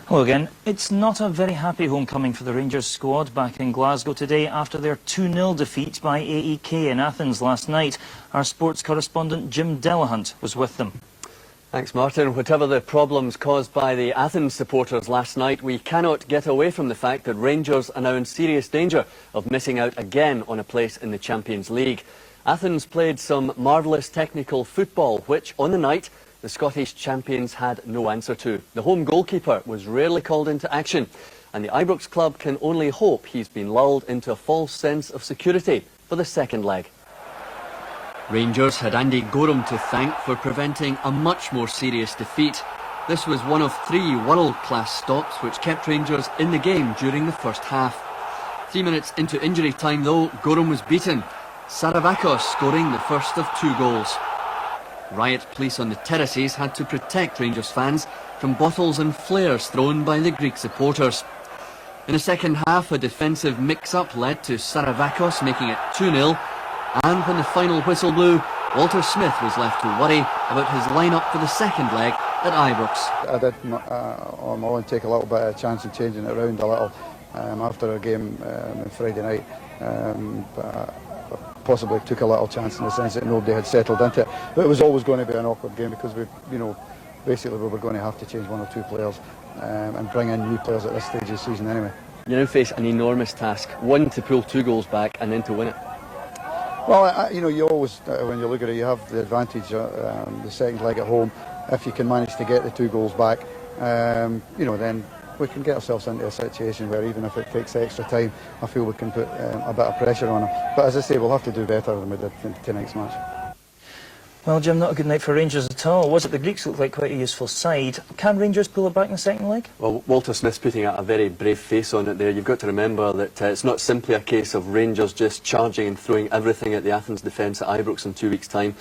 Hello again. It's not a very happy homecoming for the Rangers squad back in Glasgow today after their 2-0 defeat by AEK in Athens last night. Our sports correspondent Jim Delahunt was with them. Thanks, Martin. Whatever the problems caused by the Athens supporters last night, we cannot get away from the fact that Rangers are now in serious danger of missing out again on a place in the Champions League. Athens played some marvellous technical football, which on the night the Scottish champions had no answer to. The home goalkeeper was rarely called into action, and the Ibrox club can only hope he's been lulled into a false sense of security for the second leg. Rangers had Andy Gorham to thank for preventing a much more serious defeat. This was one of 3 world-class stops which kept Rangers in the game during the first half. 3 minutes into injury time though, Gorham was beaten, Saravakos scoring the first of 2 goals. Riot police on the terraces had to protect Rangers fans from bottles and flares thrown by the Greek supporters. In the second half, a defensive mix-up led to Saravakos making it 2-0, and when the final whistle blew, Walter Smith was left to worry about his line-up for the second leg at Ibrox. I did on my own take a little bit of a chance of changing it around a little after a game on Friday night. But possibly took a little chance in the sense that nobody had settled into it. But it was always going to be an awkward game because basically we were going to have to change 1 or 2 players and bring in new players at this stage of the season anyway. You now face an enormous task, one to pull 2 goals back and then to win it. Well, you always, when you look at it, you have the advantage, the second leg at home. If you can manage to get the 2 goals back, then we can get ourselves into a situation where even if it takes extra time, I feel we can put a bit of pressure on them. But as I say, we'll have to do better than we did in tonight's match. Well, Jim, not a good night for Rangers at all, was it? The Greeks looked like quite a useful side. Can Rangers pull it back in the second leg? Well, Walter Smith's putting a very brave face on it there. You've got to remember that it's not simply a case of Rangers just charging and throwing everything at the Athens defence at Ibrox in 2 weeks' time.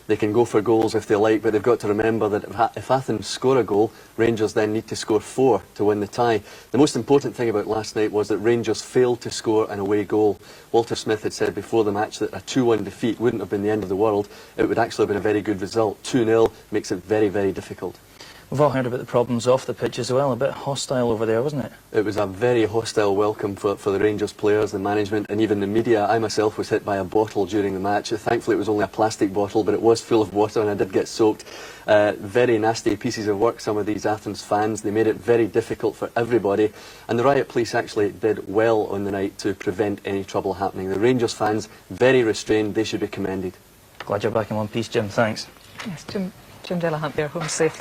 They can go for goals if they like, but they've got to remember that if Athens score a goal, Rangers then need to score 4 to win the tie. The most important thing about last night was that Rangers failed to score an away goal. Walter Smith had said before the match that a 2-1 defeat wouldn't have been the end of the world. It would actually have been a very good result. 2-0 makes it very, very difficult. We've all heard about the problems off the pitch as well. A bit hostile over there, wasn't it? It was a very hostile welcome for the Rangers players, the management and even the media. I myself was hit by a bottle during the match. Thankfully it was only a plastic bottle, but it was full of water and I did get soaked. Very nasty pieces of work, some of these Athens fans. They made it very difficult for everybody, and the riot police actually did well on the night to prevent any trouble happening. The Rangers fans, very restrained. They should be commended. Glad you're back in one piece, Jim. Thanks. Yes, Jim Delahunt there, home safe.